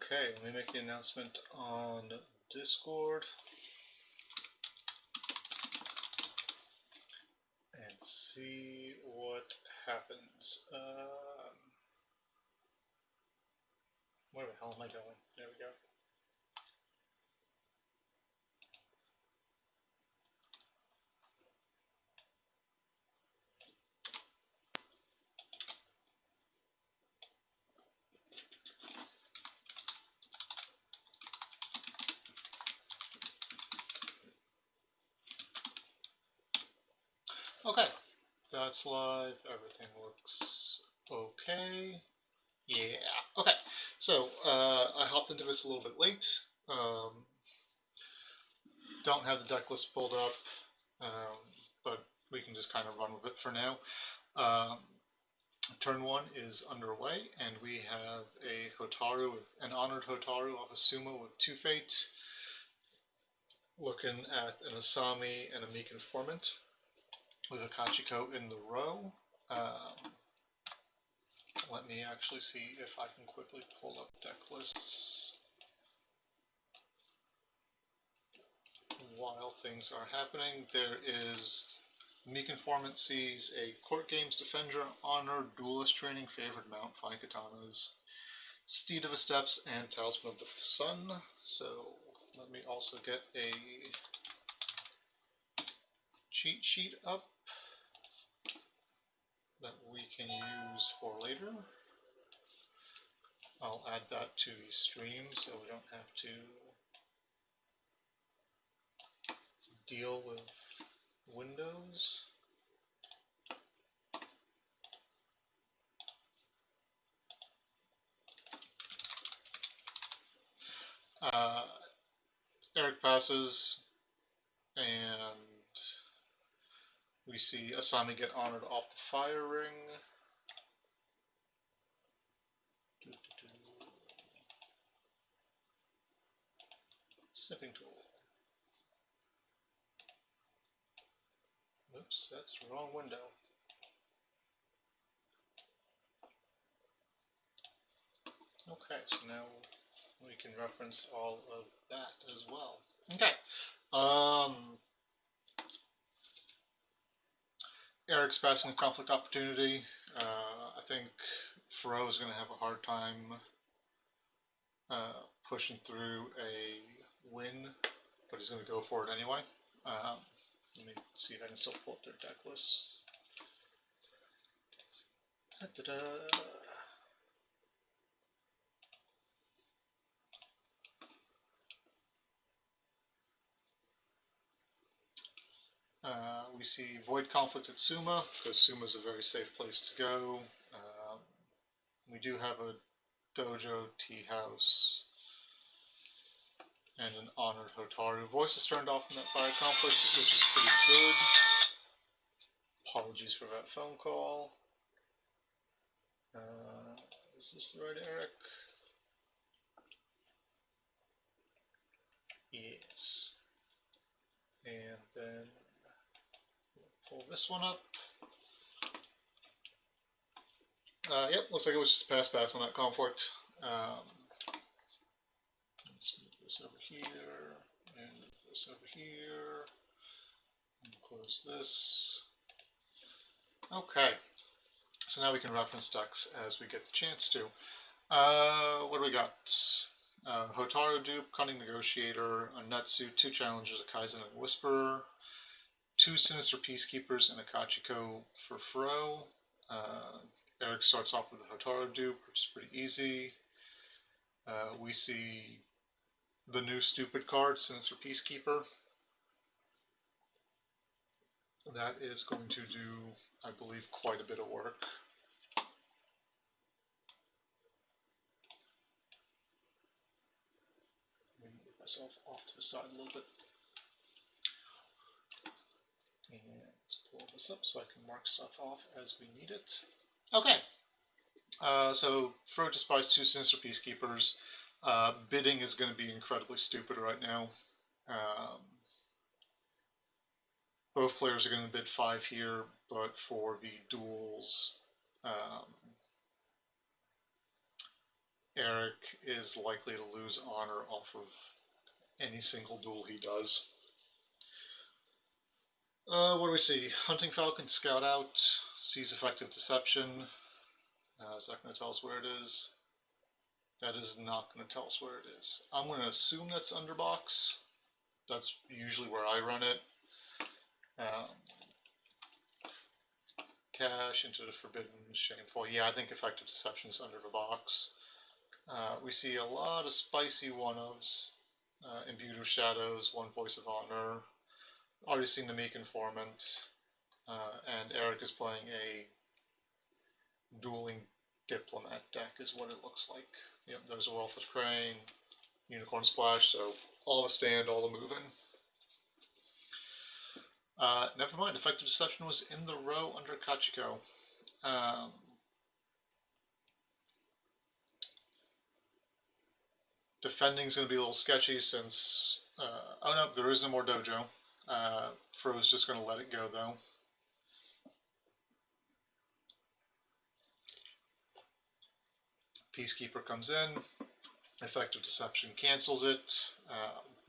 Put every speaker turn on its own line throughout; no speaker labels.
Okay, let me make the announcement on Discord and see what happens. Where the hell am I going? There we go. Okay, that's live. Everything looks okay. Yeah. Okay. So I hopped into this a little bit late. Don't have the deck list pulled up, but we can just kind of run with it for now. Turn 1 is underway, and we have a Hotaru, an honored Hotaru off a Sumo with 2 Fate, looking at an Asami and a Meek Informant, with a Kachiko in the row. Let me actually see if I can quickly pull up deck lists while things are happening. There is Meek Informant sees a Court Games Defender, Honor, Duelist Training, Favored Mount, 5 Katanas, Steed of the Steppes, and Talisman of the Sun. So let me also get a cheat sheet up that we can use for later. I'll add that to the stream so we don't have to deal with Windows. Eric passes, and we see Asami get honored off the fire ring. Snipping tool. Oops, that's the wrong window. Okay, so now we can reference all of that as well. Okay. Eric's passing a conflict opportunity. I think Fro is going to have a hard time pushing through a win, but he's going to go for it anyway. Let me see if I can still pull up their deck lists. We see Void Conflict at Suma, because Suma is a very safe place to go. We do have a Dojo, Tea House, and an Honored Hotaru. Voice is turned off in that fire conflict, which is pretty good. Apologies for that phone call. Is this the right Eric? Yes. And then pull this one up. Yep, looks like it was just a pass on that conflict. Let's move this over here, and move this over here, and close this. Okay, so now we can reference decks as we get the chance to. What do we got? Hotaru dupe, Cunning Negotiator, a Netsu, 2 challengers, a Kaizen and Whisperer, 2 Sinister Peacekeepers, and a Kachiko for Fro. Eric starts off with a Hotaru dupe, which is pretty easy. We see the new stupid card, Sinister Peacekeeper. That is going to do, I believe, quite a bit of work. Let me move myself off to the side a little bit. And let's pull this up so I can mark stuff off as we need it. Okay. So Fro just buys 2 Sinister Peacekeepers. Bidding is going to be incredibly stupid right now. Both players are going to bid 5 here, but for the duels, Eric is likely to lose honor off of any single duel he does. What do we see? Hunting Falcon, Scout Out, sees Effective Deception. Is that going to tell us where it is? That is not going to tell us where it is. I'm going to assume that's Underbox. That's usually where I run it. Cash into the Forbidden, Shameful. Yeah, I think Effective Deception is under the box. We see a lot of spicy one-ofs. Imbued with Shadows, One Voice of Honor. Already seen the Meek Informant. And Eric is playing a dueling Diplomat deck is what it looks like. Yep, there's a Wealth of Crane, Unicorn Splash, so all the stand, all the moving. Never mind, Effective Deception was in the row under Kachiko. Defending's going to be a little sketchy since... oh no, there is no more dojo. Fro's just going to let it go though. Peacekeeper comes in. Effective Deception cancels it.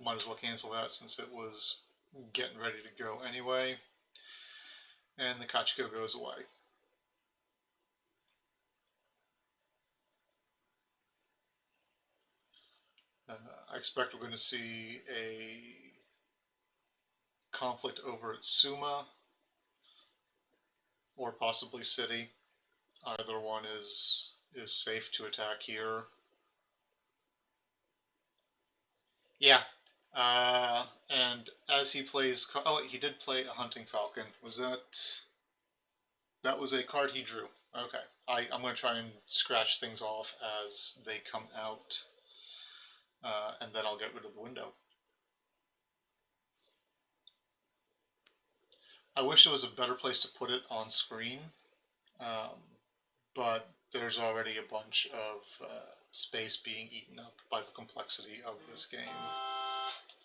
Might as well cancel that since it was getting ready to go anyway. And the Kachiko goes away. I expect we're going to see a conflict over at Suma or possibly City. Either one is safe to attack here. Yeah. And as he plays... Oh, he did play a Hunting Falcon. Was that... That was a card he drew. Okay. I'm going to try and scratch things off as they come out. And then I'll get rid of the window. I wish there was a better place to put it on screen. But there's already a bunch of space being eaten up by the complexity of this game.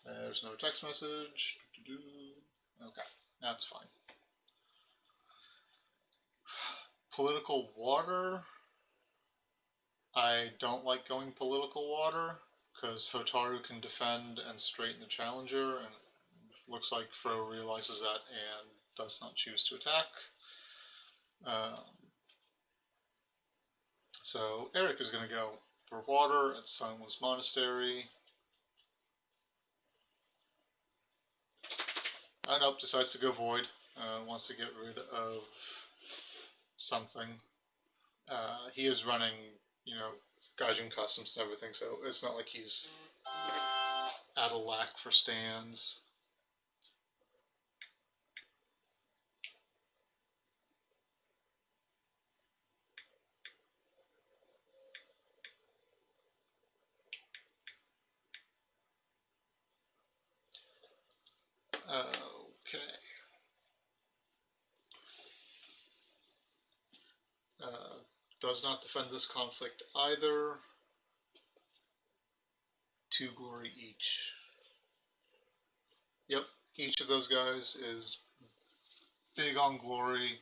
There's no text message. Okay, that's fine. Political water. I don't like going political water because Hotaru can defend and straighten the challenger, and it looks like Fro realizes that and does not choose to attack. So Eric is going to go for water at Sunless Monastery. Nope, decides to go void. Wants to get rid of something. He is running, Gaijin customs and everything, so it's not like he's at a lack for stands. Okay. Does not defend this conflict either. 2 glory each. Yep, each of those guys is big on glory.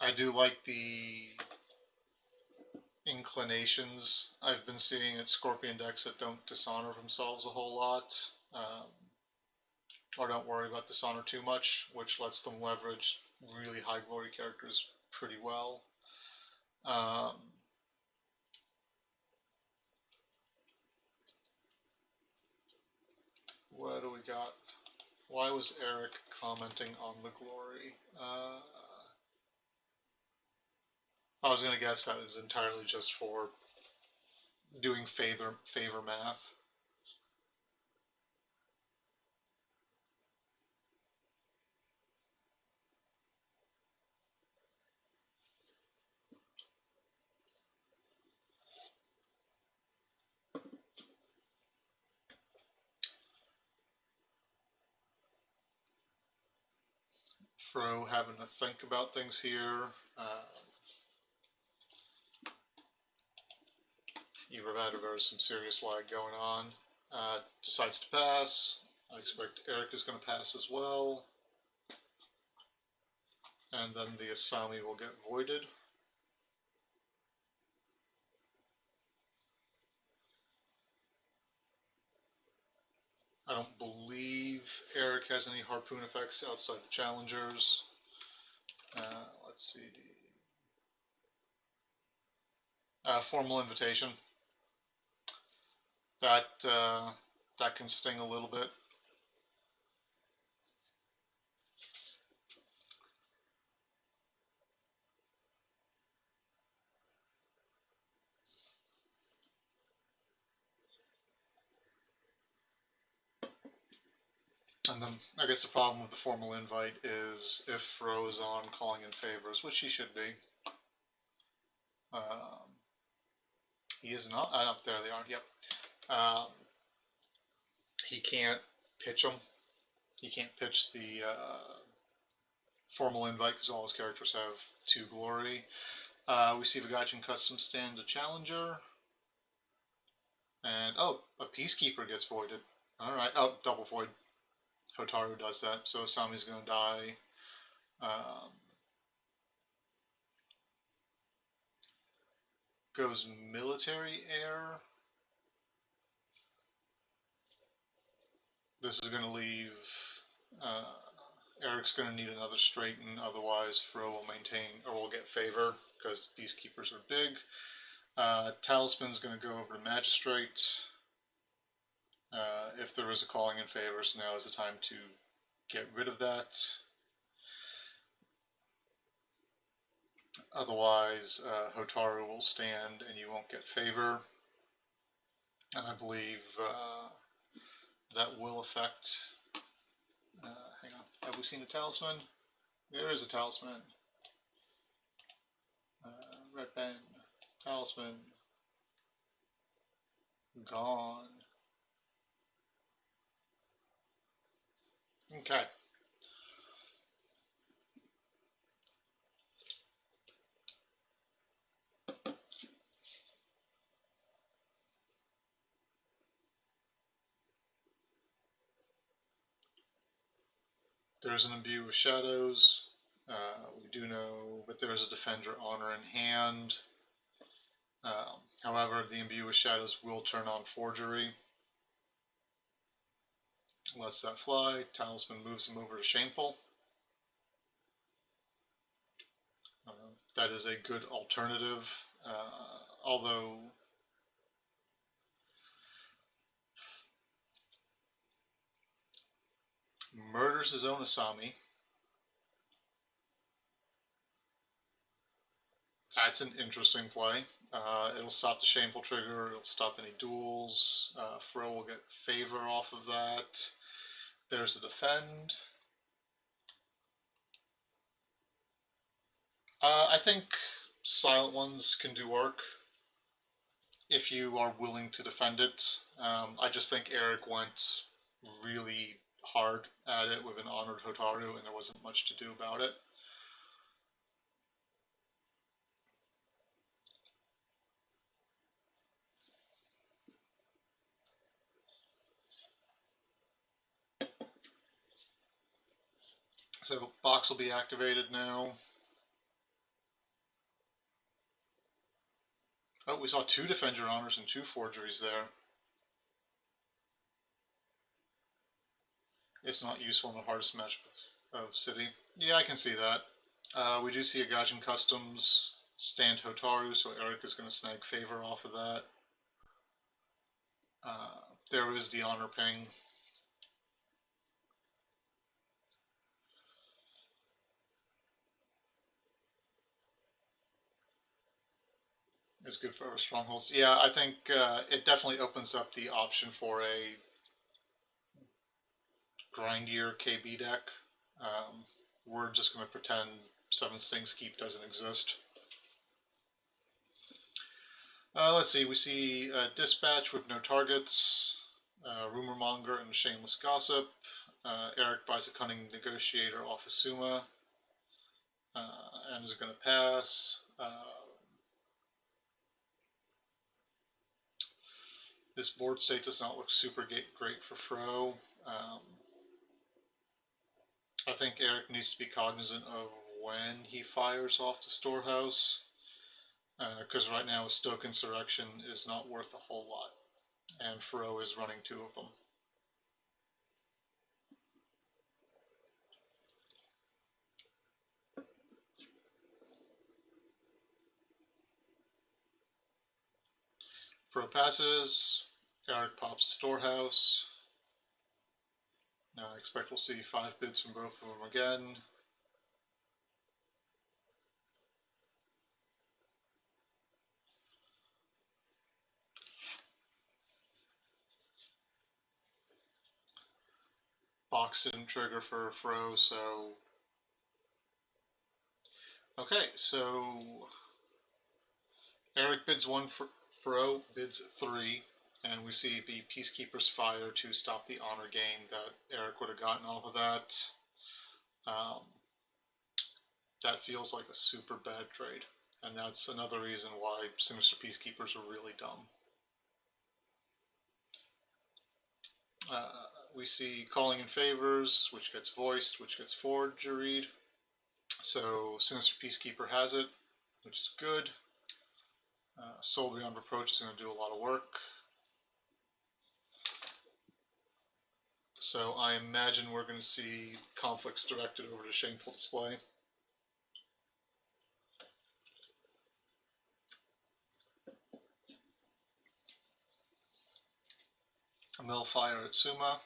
I do like the inclinations I've been seeing at Scorpion decks that don't dishonor themselves a whole lot. Or don't worry about dishonor too much, which lets them leverage really high glory characters pretty well. What do we got? Why was Eric commenting on the glory? I was going to guess that is entirely just for doing favor math. Fro having to think about things here. There's some serious lag going on. Decides to pass. I expect Eric is going to pass as well. And then the Asami will get voided. I don't believe Eric has any harpoon effects outside the challengers. Let's see. Formal invitation. That can sting a little bit. And then I guess the problem with the formal invite is if Fro is on calling in favors, which he should be. He is not. There they are. Yep. He can't pitch them. He can't pitch the formal invite because all his characters have 2 glory. We see Vagachin Custom stand a challenger. And, oh, a Peacekeeper gets voided. Alright, oh, double void. Hotaru does that, so Asami's going to die. Goes military air. This is going to leave... Eric's going to need another straighten, otherwise Fro will maintain, or will get favor, because Peacekeepers are big. Talisman's going to go over to Magistrate. If there is a calling in favors, now is the time to get rid of that. Otherwise, Hotaru will stand and you won't get favor. And I believe that will affect... hang on, have we seen a talisman? There is a talisman. Red pen, talisman, gone. Okay. There's an imbue with shadows. We do know, but there is a defender honor in hand. However, the imbue with shadows will turn on forgery. Lets that fly. Talisman moves him over to shameful. That is a good alternative, although murders his own Asami. That's an interesting play. It'll stop the shameful trigger, it'll stop any duels. Fro will get favor off of that. There's a defend. I think silent ones can do work if you are willing to defend it. I just think Eric went really hard at it with an honored Hotaru and there wasn't much to do about it. So box will be activated now. Oh, we saw 2 Defend Your Honors and 2 forgeries there. It's not useful in the hardest match of City. Yeah, I can see that. We do see a Gaijin Customs stand Hotaru, so Eric is going to snag favor off of that. There is the honor ping. Is good for our strongholds. Yeah, I think it definitely opens up the option for a grindier KB deck. We're just going to pretend 7 Stings Keep doesn't exist. Let's see, we see Dispatch with no targets, Rumor Monger and Shameless Gossip. Eric buys a Cunning Negotiator off Asuma and is going to pass. This board state does not look super great for Fro. I think Eric needs to be cognizant of when he fires off the storehouse, because right now a Stoke Insurrection is not worth a whole lot, and Fro is running 2 of them. Pro passes. Eric pops storehouse. Now I expect we'll see 5 bids from both of them again. Box didn't trigger for Fro, so... Okay, so... Eric bids 1, Fro bids 3, and we see the Peacekeeper's Fire to stop the honor gain that Eric would have gotten off of that. That feels like a super bad trade, and that's another reason why Sinister Peacekeepers are really dumb. We see calling in favors, which gets voiced, which gets forgeried. So Sinister Peacekeeper has it, which is good. Soul Beyond Reproach is going to do a lot of work. So I imagine we're going to see conflicts directed over to Shameful Display. Millfire at Suma.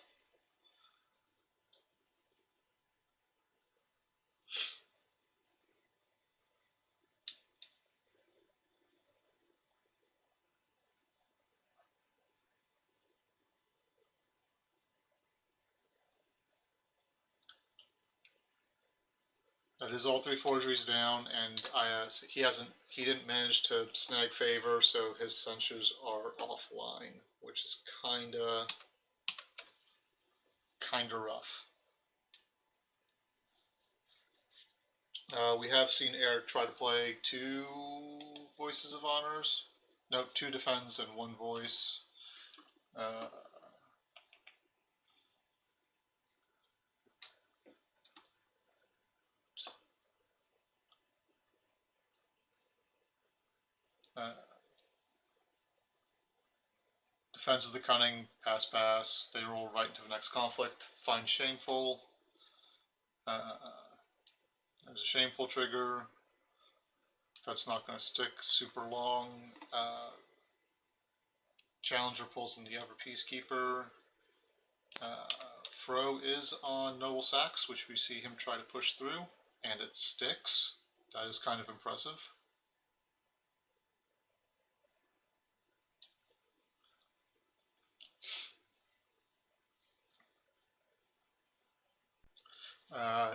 That is all 3 forgeries down, and he didn't manage to snag favor, so his censures are offline, which is kinda rough. We have seen Eric try to play 2 Voices of Honors. No, 2 defends and 1 voice. Defense of the Cunning, pass, pass. They roll right into the next conflict. Find Shameful. There's a Shameful trigger. That's not going to stick super long. Challenger pulls in the Ever Peacekeeper. Fro is on Noble Sax, which we see him try to push through, and it sticks. That is kind of impressive.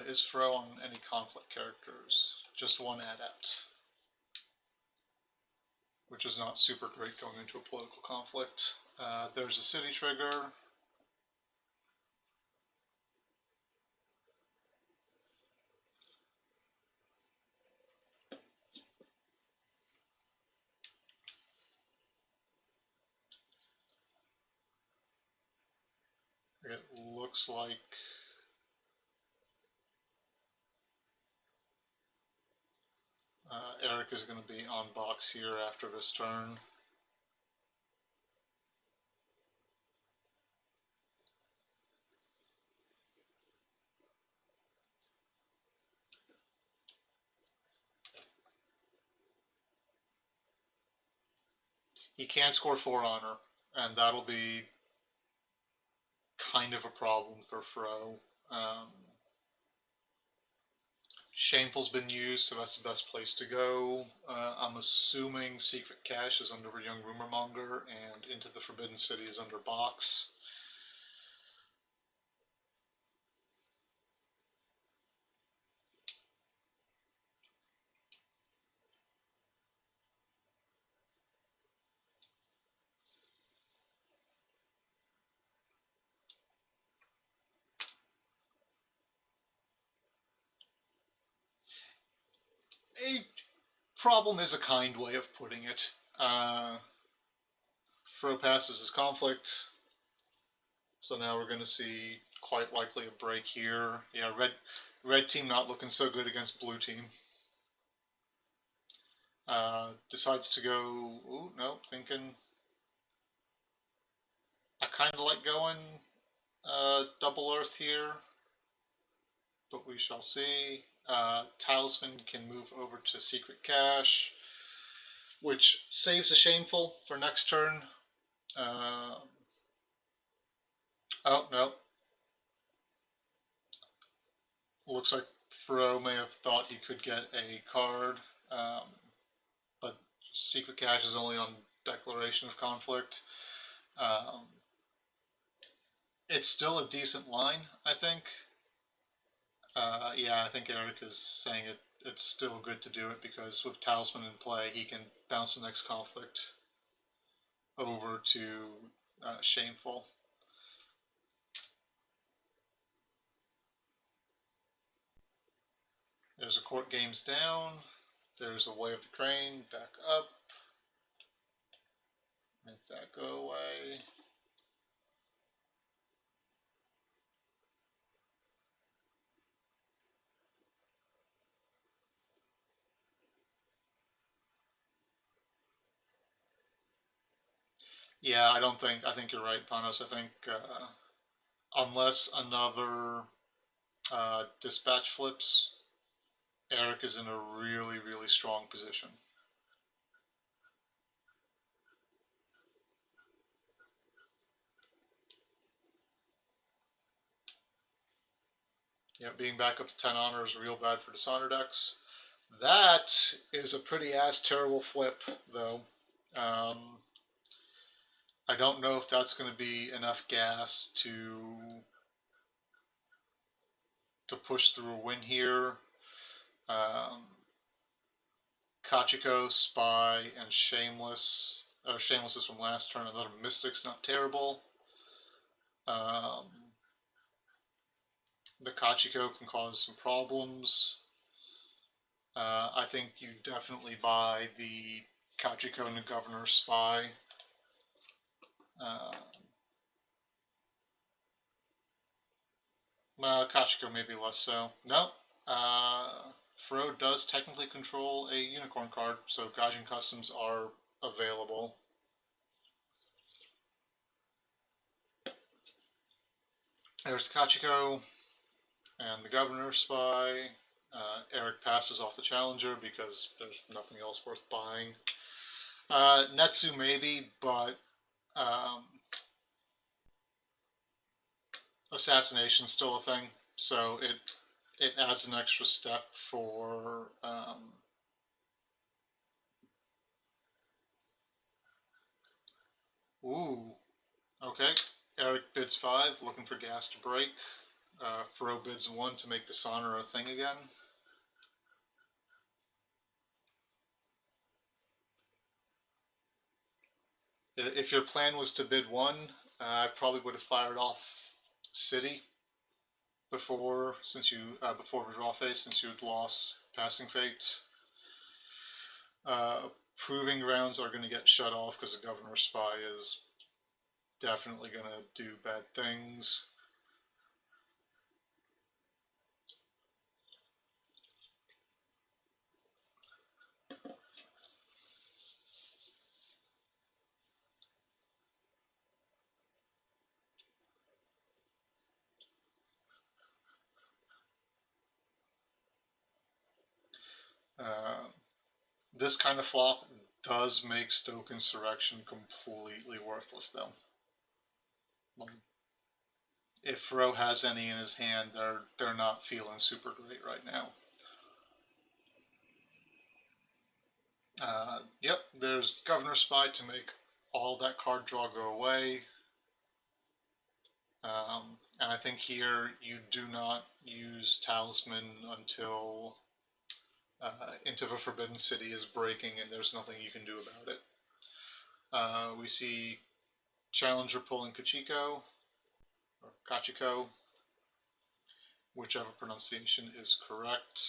Is Fro on any conflict characters? Just 1 adept, which is not super great going into a political conflict. There's a city trigger. It looks like Eric is going to be on box here after this turn. He can score 4 honor, and that'll be kind of a problem for Fro. Shameful's been used, so that's the best place to go. I'm assuming Secret Cache is under Young Rumormonger, and Into the Forbidden City is under Box. A problem is a kind way of putting it. Fro passes his conflict, so now we're going to see quite likely a break here. Yeah, red team not looking so good against blue team. Decides to go, ooh, no, thinking, I kind of like going double Earth here, but we shall see. Talisman can move over to Secret Cache. which saves a shameful for next turn. Uh, oh, no. Looks like Fro may have thought he could get a card, but Secret Cache is only on Declaration of Conflict. It's still a decent line, I think. Yeah, I think Eric is saying it's still good to do it because with Talisman in play, he can bounce the next conflict over to Shameful. There's a Court Games down. There's a Way of the Crane back up. Make that go away. Yeah, I think you're right, Panos. I think unless another dispatch flips, Eric is in a really, really strong position. Yeah, being back up to 10 honor is real bad for Dishonor decks. That is a pretty ass terrible flip, though. I don't know if that's going to be enough gas to push through a win here. Kachiko, Spy, and Shameless. Shameless is from last turn. Another Mystic's not terrible. The Kachiko can cause some problems. I think you definitely buy the Kachiko and the Governor Spy. Kachiko maybe less so. No. Fro does technically control a unicorn card, so Gaijin Customs are available. There's Kachiko and the Governor Spy. Eric passes off the Challenger because there's nothing else worth buying. Netsu maybe, but Assassination's still a thing, so it adds an extra step for ooh, okay. Eric bids 5, looking for gas to break. Fro bids 1 to make Dishonor a thing again. If your plan was to bid 1, I probably would have fired off City before before the draw phase, since you had lost Passing Fate. Proving Grounds are going to get shut off because the Governor Spy is definitely going to do bad things. This kind of flop does make Stoke Insurrection completely worthless, though. If Fro has any in his hand, they're not feeling super great right now. Yep, there's Governor Spy to make all that card draw go away. And I think here you do not use Talisman until Into the Forbidden City is breaking and there's nothing you can do about it. We see Challenger pulling Kachiko, or Kachiko, whichever pronunciation is correct.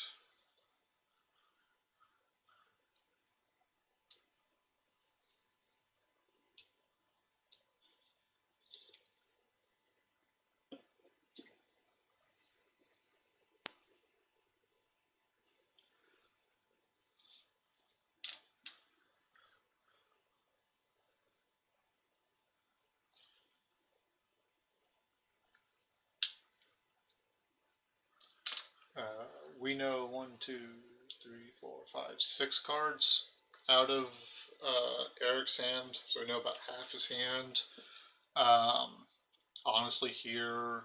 We know 1, 2, 3, 4, 5, 6 cards out of Eric's hand, so I know about half his hand. Honestly, here,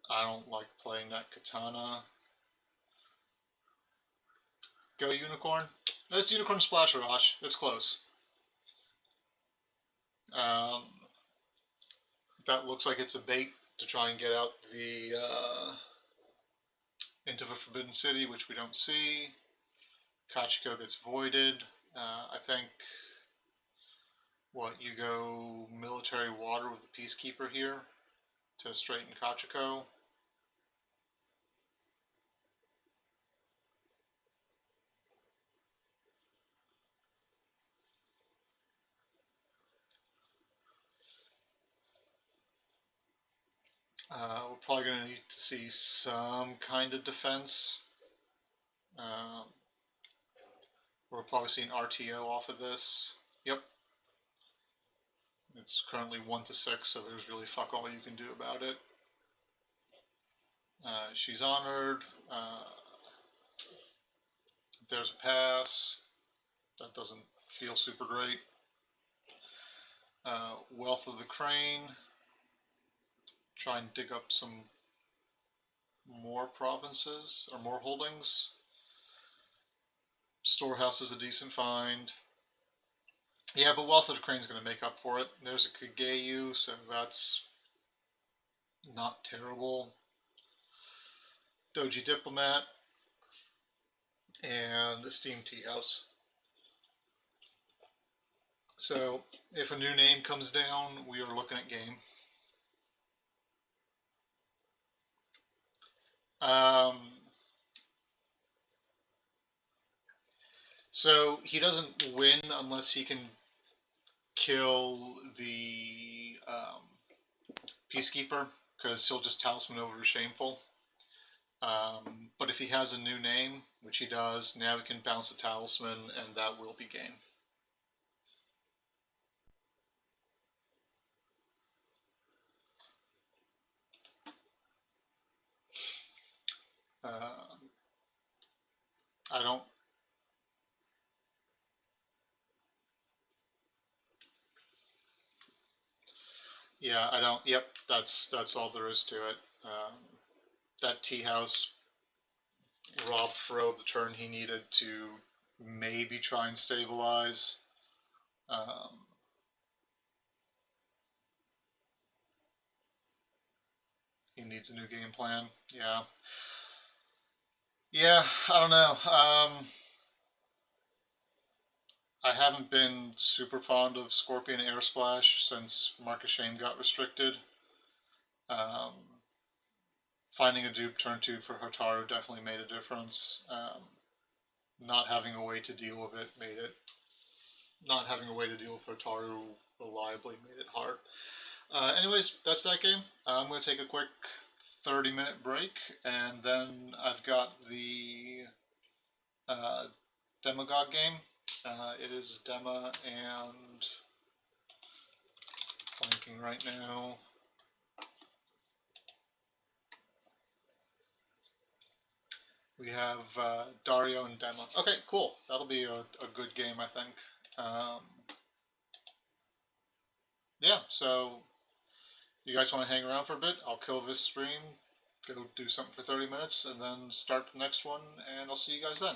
I don't like playing that katana. Go Unicorn. It's Unicorn Splash Rush. It's close. That looks like it's a bait to try and get out the into the Forbidden City, which we don't see. Kachiko gets voided. I think you go military water with the Peacekeeper here to straighten Kachiko. We're probably going to need to see some kind of defense. We're probably seeing RTO off of this. Yep. It's currently 1-6, so there's really fuck all you can do about it. She's honored. There's a pass. That doesn't feel super great. Wealth of the Crane. Try and dig up some more provinces or more holdings. Storehouse is a decent find. Yeah, but Wealth of the Crane is going to make up for it. There's a Kageyu, so that's not terrible. Doji Diplomat and Esteemed Tea House. So if a new name comes down, we are looking at game. So he doesn't win unless he can kill the Peacekeeper, because he'll just talisman over to Shameful. But if he has a new name, which he does, now we can bounce the talisman, and that will be game. I don't. Yeah, I don't. Yep, that's all there is to it. That tea house robbed Fro of the turn he needed to maybe try and stabilize. He needs a new game plan. Yeah. Yeah, I don't know. I haven't been super fond of Scorpion Air Splash since Marcus Shame got restricted. Finding a dupe turn 2 for Hotaru definitely made a difference. Not having a way to deal with it made it. Not having a way to deal with Hotaru reliably made it hard. Anyways, that's that game. I'm going to take a quick 30-minute break, and then I've got the Demagogue game. It is Dema and blanking right now. We have Dario and Dema. Okay, cool. That'll be a good game, I think. Yeah, so you guys want to hang around for a bit? I'll kill this stream, go do something for 30 minutes, and then start the next one, and I'll see you guys then.